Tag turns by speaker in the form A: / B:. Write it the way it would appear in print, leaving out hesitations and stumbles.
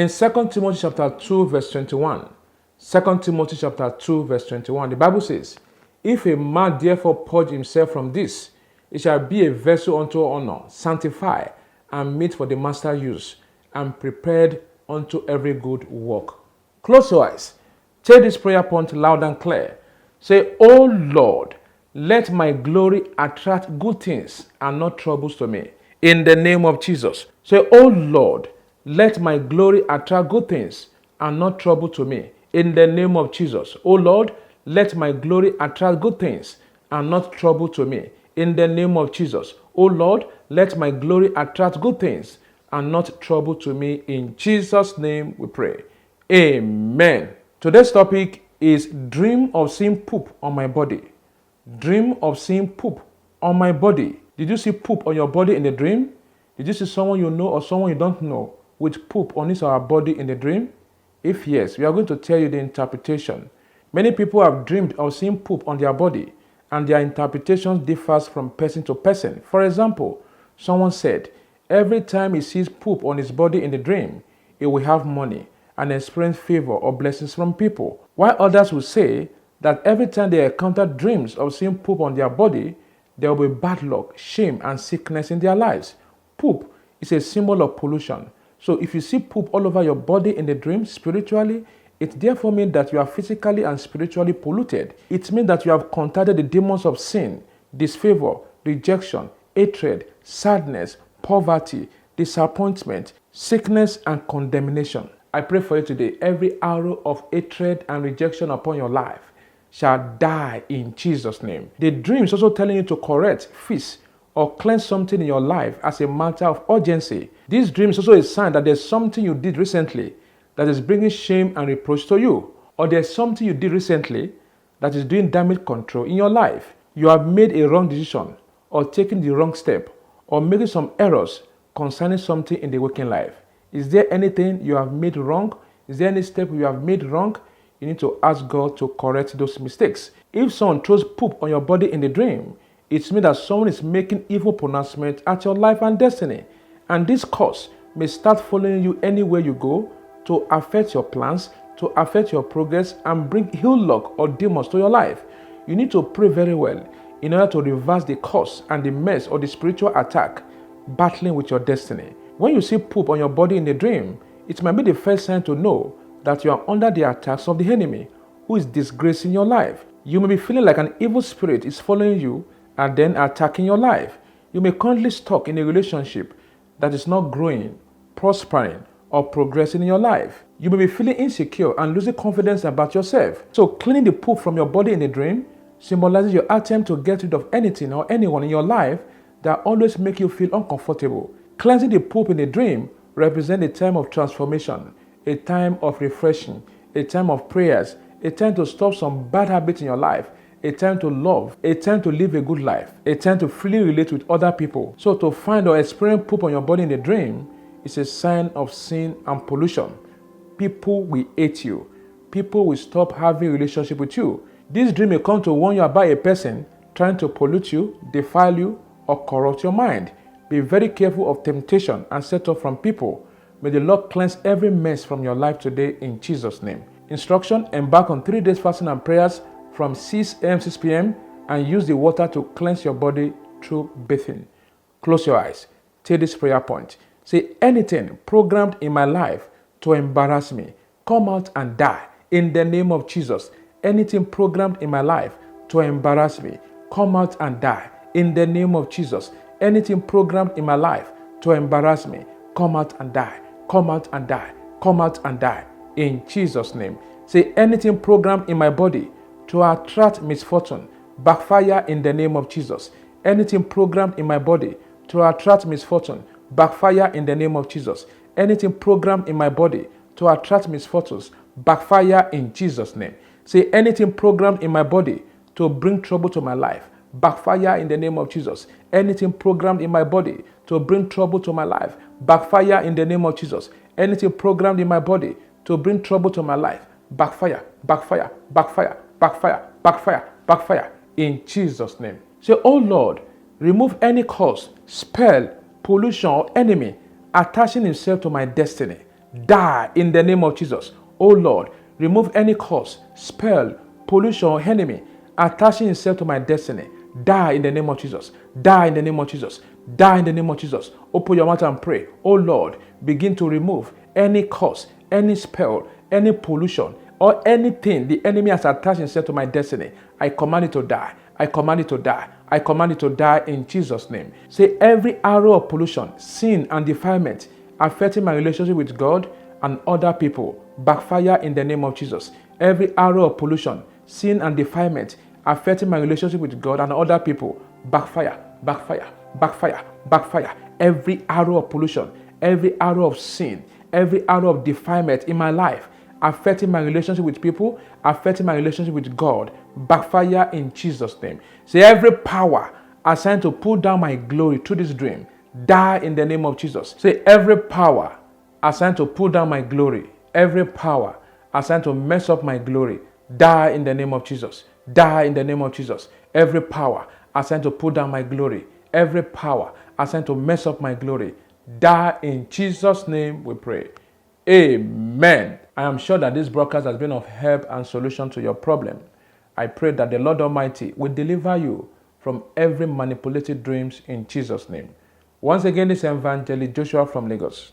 A: In 2 Timothy chapter 2 verse 21, 2 Timothy chapter 2 verse 21, the Bible says, if a man therefore purge himself from this, it shall be a vessel unto honor, sanctified, and meet for the master use, and prepared unto every good work. Close your eyes. Take this prayer point loud and clear. Say, oh Lord, let my glory attract good things and not troubles to me. In the name of Jesus. Say, oh Lord, let my glory attract good things and not trouble to me. In the name of Jesus. Oh Lord, let my glory attract good things and not trouble to me. In the name of Jesus. Oh Lord, let my glory attract good things and not trouble to me. In Jesus' name we pray. Amen. Today's topic is dream of seeing poop on my body. Dream of seeing poop on my body. Did you see poop on your body in the dream? Did you see someone you know or someone you don't know with poop on his or her body in the dream? If yes, we are going to tell you the interpretation. Many people have dreamed of seeing poop on their body, and their interpretation differs from person to person. For example, someone said, every time he sees poop on his body in the dream, he will have money and experience favor or blessings from people. While others will say that every time they encounter dreams of seeing poop on their body, there will be bad luck, shame, and sickness in their lives. Poop is a symbol of pollution. So if you see poop all over your body in the dream spiritually, it therefore means that you are physically and spiritually polluted. It means that you have contacted the demons of sin, disfavor, rejection, hatred, sadness, poverty, disappointment, sickness, and condemnation. I pray for you today, every arrow of hatred and rejection upon your life shall die in Jesus' name. The dream is also telling you to correct, fix, or cleanse something in your life as a matter of urgency. This dream is also a sign that there's something you did recently that is bringing shame and reproach to you, or there's something you did recently that is doing damage control in your life. You have made a wrong decision, or taken the wrong step, or making some errors concerning something in the waking life. Is there anything you have made wrong? Is there any step you have made wrong? You need to ask God to correct those mistakes. If someone throws poop on your body in the dream, it means that someone is making evil pronouncement at your life and destiny. And this curse may start following you anywhere you go to affect your plans, to affect your progress, and bring ill luck or demons to your life. You need to pray very well in order to reverse the curse and the mess or the spiritual attack battling with your destiny. When you see poop on your body in a dream, it might be the first sign to know that you are under the attacks of the enemy who is disgracing your life. You may be feeling like an evil spirit is following you and then attacking your life. You may currently stuck in a relationship that is not growing, prospering, or progressing in your life. You may be feeling insecure and losing confidence about yourself. So cleaning the poop from your body in a dream symbolizes your attempt to get rid of anything or anyone in your life that always make you feel uncomfortable. Cleansing the poop in a dream represents a time of transformation, a time of refreshing, a time of prayers, a time to stop some bad habits in your life, a time to love, a time to live a good life, a time to freely relate with other people. So to find or experience poop on your body in a dream is a sign of sin and pollution. People will hate you. People will stop having a relationship with you. This dream may come to warn you about a person trying to pollute you, defile you, or corrupt your mind. Be very careful of temptation and set off from people. May the Lord cleanse every mess from your life today in Jesus' name. Instruction: embark on 3 days fasting and prayers from 6 a.m. 6 p.m. and use the water to cleanse your body through bathing. Close your eyes. Take this prayer point. Say, anything programmed in my life to embarrass me, come out and die in the name of Jesus. Anything programmed in my life to embarrass me, come out and die in the name of Jesus. Anything programmed in my life to embarrass me, come out and die, come out and die, come out and die in Jesus' name. Say, anything programmed in my body to attract misfortune, backfire in the name of Jesus. Anything programmed in my body to attract misfortune, backfire in the name of Jesus. Anything programmed in my body to attract misfortunes, backfire in Jesus' name. Say, anything programmed in my body to bring trouble to my life, backfire in the name of Jesus. Anything programmed in my body to bring trouble to my life, backfire in the name of Jesus. Anything programmed in my body to bring trouble to my life, backfire, backfire, backfire, backfire, backfire, backfire in Jesus' name. Say, oh Lord, remove any cause, spell, pollution, or enemy attaching himself to my destiny. die in the name of Jesus. Oh Lord, remove any curse, spell, pollution, or enemy attaching himself to my destiny. Die in the name of Jesus. Die in the name of Jesus. Die in the name of Jesus. Open your mouth and pray. Oh Lord, begin to remove any curse, any spell, any pollution, or anything the enemy has attached himself to my destiny. I command it to die. I command it to die. I command it to die in Jesus' name. Say, every arrow of pollution, sin, and defilement affecting my relationship with God and other people, backfire in the name of Jesus. Every arrow of pollution, sin, and defilement affecting my relationship with God and other people, backfire, backfire, backfire, backfire. Every arrow of pollution, every arrow of sin, every arrow of defilement in my life, affecting my relationship with people, affecting my relationship with God, backfire in Jesus' name. Say, every power assigned to pull down my glory through this dream, die in the name of Jesus. Say, every power assigned to pull down my glory, every power assigned to mess up my glory, die in the name of Jesus. Die in the name of Jesus. Every power assigned to pull down my glory, every power assigned to mess up my glory, die in Jesus' name we pray. Amen. I am sure that this broadcast has been of help and solution to your problem. I pray that the Lord Almighty will deliver you from every manipulated dreams in Jesus' name. Once again, this is Evangelist Joshua from Lagos.